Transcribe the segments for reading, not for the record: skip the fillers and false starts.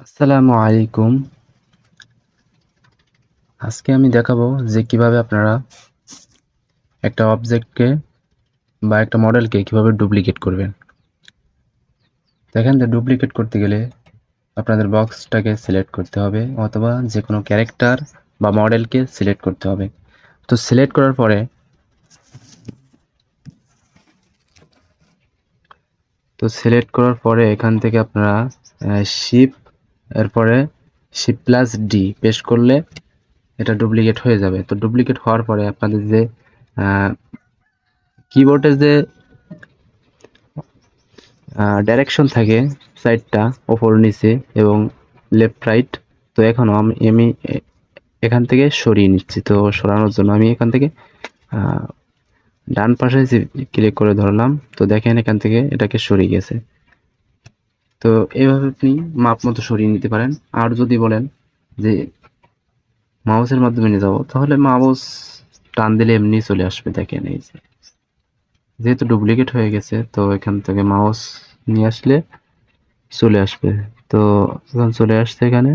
আসসালামু আলাইকুম। আজকে আমি দেখাবো যে কিভাবে আপনারা একটা অবজেক্টকে বা একটা মডেলকে কিভাবে ডুপ্লিকেট করবেন। দেখেন যে ডুপ্লিকেট করতে গেলে আপনাদের বক্সটাকে সিলেক্ট করতে হবে অথবা যে কোনো ক্যারেক্টার বা মডেলকে সিলেক্ট করতে হবে। তো সিলেক্ট করার পরে এখান থেকে আপনারা শিফট এরপরে শিফট প্লাস ডি পেস্ট করলে এটা ডুপ্লিকেট হয়ে যাবে। তো ডুপ্লিকেট হওয়ার পরে আপনাদের যে কিবোর্ডের যে ডাইরেকশন থাকে সাইডটা ওপর নিচে এবং লেফট রাইট। তো এখন আমি এখান থেকে সরিয়ে নিচ্ছি। তো সরানোর জন্য আমি এখান থেকে ডান পাশে ক্লিক করে ধরলাম। তো দেখেন এখান থেকে এটাকে সরিয়ে গেছে। তো এইভাবে আপনি মাপ মতো সরিয়ে নিতে পারেন। আর যদি বলেন যে মাউসের মাধ্যমে নিয়ে যাবো, তাহলে মাউস টান দিলে এমনি চলে আসবে। দেখেন এই যে যেহেতু ডুপ্লিকেট হয়ে গেছে, তো এখান থেকে মাউস নিয়ে আসলে চলে আসবে। তো এখন চলে আসছে এখানে,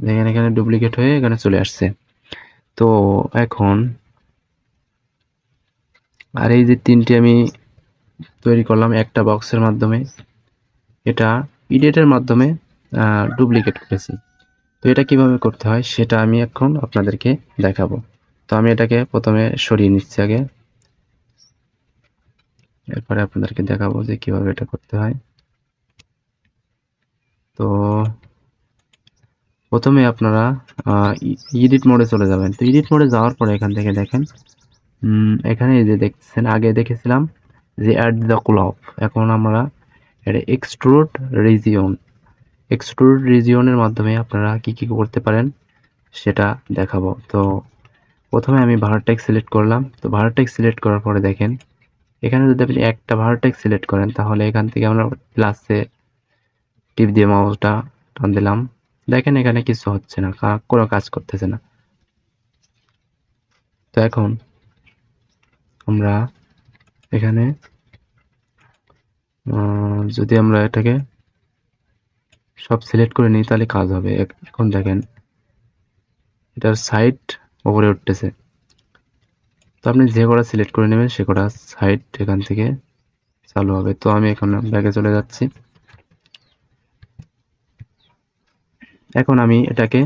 দেখেন এখানে ডুপ্লিকেট হয়ে এখানে চলে আসছে। তো এখন আর এই যে তিনটি আমি তৈরি করলাম একটা বক্সের মাধ্যমে, এটা ইডিটের মাধ্যমে ডুপ্লিকেট করেছি। তো এটা কিভাবে করতে হয় সেটা আমি এখন আপনাদেরকে দেখাবো। তো আমি এটাকে প্রথমে সরিয়ে নিচ্ছি আগে, এরপরে আপনাদেরকে দেখাবো যে কিভাবে এটা করতে হয়। তো প্রথমে আপনারা এডিট মোডে চলে যাবেন। তো এডিট মোডে যাওয়ার পরে এখান থেকে দেখেন এখানে এই যে দেখছেন, আগে দেখেছিলাম যে অ্যাড দ্য ক্লপ, এখন আমরা এটা এক্সট্রুড রিজিয়নের মাধ্যমে আপনারা কি কি করতে পারেন সেটা দেখাবো। তো প্রথমে আমি ভার্টেক্স সিলেক্ট করলাম। তো ভার্টেক্স সিলেক্ট করার পরে দেখেন এখানে যদি আপনি একটা ভার্টেক্স সিলেক্ট করেন, তাহলে এখান থেকে আমরা প্লাসে টিপ দিয়ে মাউসটা টান দিলাম। দেখেন এখানে কিছু হচ্ছে না, কোনো কাজ করতেছে না। তো এখন আমরা এখানে যদি আমরা এটাকে সব সিলেক্ট করে নিই তাহলে কাজ হবে। এখন দেখেন এটার সাইড উপরে উঠতেছে। তো আপনি যে কটা সিলেক্ট করে নেবেন সে কটা সাইড এখান থেকে চালু হবে। তো আমি এখন ব্যাকে চলে যাচ্ছি। এখন আমি এটাকে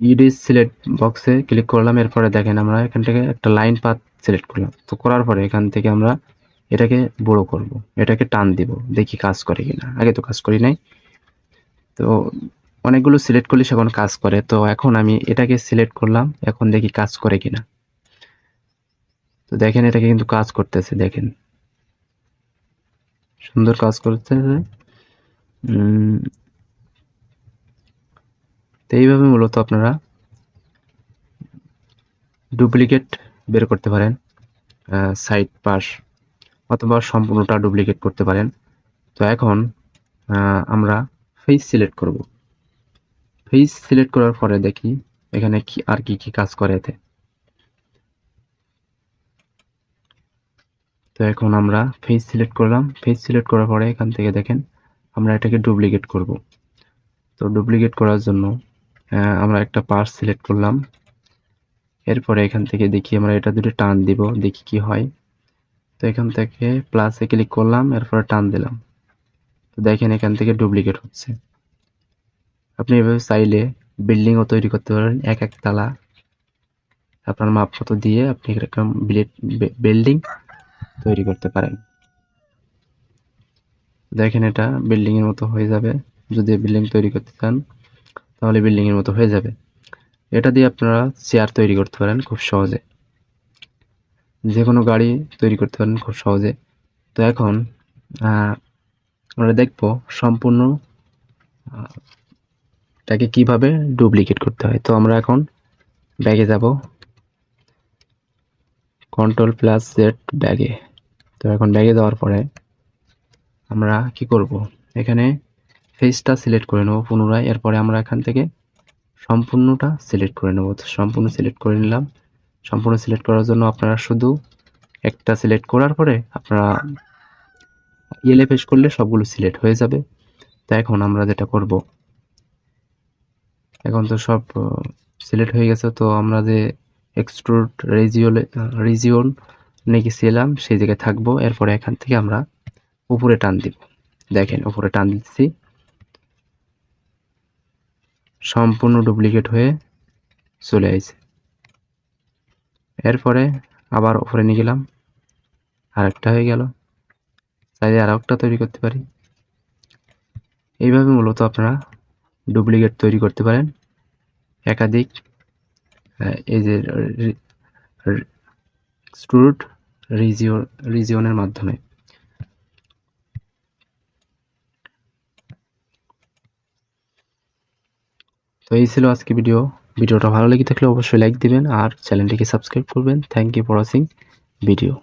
ইডিট সিলেক্ট বক্সে ক্লিক করলাম। এরপরে দেখেন আমরা এখান থেকে একটা লাইন পাথ সিলেক্ট করলাম। তো করার পরে এখান থেকে আমরা এটাকে বড় করব, এটাকে টান দিব, দেখি কাজ করে কিনা। আগে তো কাজ করি নাই। তো অনেকগুলো সিলেক্ট করলে সেখন কাজ করে। তো এখন আমি এটাকে সিলেক্ট করলাম, এখন দেখি কাজ করে কিনা। তো দেখেন এটাকে কিন্তু কাজ করতেছে, দেখেন সুন্দর কাজ করতেছে। তো এইভাবে মূলত আপনারা ডুপ্লিকেট বের করতে পারেন, সাইড পাশ অথবা সম্পূর্ণটা ডুপ্লিকেট করতে পারেন। তো এখন আমরা ফেস সিলেক্ট করব। ফেস সিলেক্ট করার পরে দেখি এখানে কি আর কি কাজ করে এতে। তো এখন আমরা ফেস সিলেক্ট করলাম। ফেস সিলেক্ট করার পরে এখান থেকে দেখেন আমরা এটাকে ডুপ্লিকেট করব। তো ডুপ্লিকেট করার জন্য আমরা একটা পাশ সিলেক্ট করলাম। এরপরে এখান থেকে দেখি আমরা এটা দুটো টান দিব, দেখি কি হয়। তো এখান থেকে প্লাসে ক্লিক করলাম, এরপরে টান দিলাম। তো দেখেন এখান থেকে ডুপ্লিকেট হচ্ছে। আপনি এভাবে চাইলে বিল্ডিংও তৈরি করতে পারেন, এক এক তালা আপনার মাপ মতো দিয়ে আপনি এরকম বিল্ডিং তৈরি করতে পারেন। দেখেন এটা বিল্ডিং এর মতো হয়ে যাবে। যদি বিল্ডিং তৈরি করতে চান তাহলে বিল্ডিং এর মতো হয়ে যাবে। এটা দিয়ে আপনারা চেয়ার তৈরি করতে পারেন খুব সহজে, যে কোনো গাড়ি তৈরি করতে পারেন খুব সহজে। তো এখন আমরা দেখব সম্পূর্ণ এটাকে কিভাবে ডুপ্লিকেট করতে হয়। তো আমরা এখন ব্যাগে যাব, কন্ট্রোল প্লাস জেড ব্যাগে। তো এখন ব্যাগে যাওয়ার পরে আমরা কি করব, এখানে ফেসটা সিলেক্ট করে নেব পুনরায়। এরপরে আমরা এখান থেকে সম্পূর্ণটা সিলেক্ট করে নেব। তো সম্পূর্ণ সিলেক্ট করে নিলাম। সম্পূর্ণ সিলেক্ট করার জন্য আপনারা শুধু একটা সিলেক্ট করার পরে আপনারা ELFS করলে সবগুলো সিলেক্ট হয়ে যাবে। তো এখন আমরা যেটা করব, এখন তো সব সিলেক্ট হয়ে গেছে, তো আমরা যে এক্সট্রুড রিজিওন গেছিলাম সেই জায়গায় থাকবো। এরপরে এখান থেকে আমরা উপরে টান দিব। দেখেন উপরে টান দিচ্ছি, সম্পূর্ণ ডুপ্লিকেট হয়ে চলে আসছে। এরপরে আবার উপরে নিয়ে গেলাম, আরেকটা হয়ে গেল। চাইলে আর একটা তৈরি করতে পারি। এইভাবে মূলত আপনারা ডুপ্লিকেট তৈরি করতে পারেন একাধিক এই যে এক্সট্রুড রিজিওনের মাধ্যমে। তো এই ছিল আজকে ভিডিওটা ভালো লেগে থাকলে অবশ্যই লাইক দিবেন আর চ্যানেলটিকে সাবস্ক্রাইব করবেন। Thank you for watching video.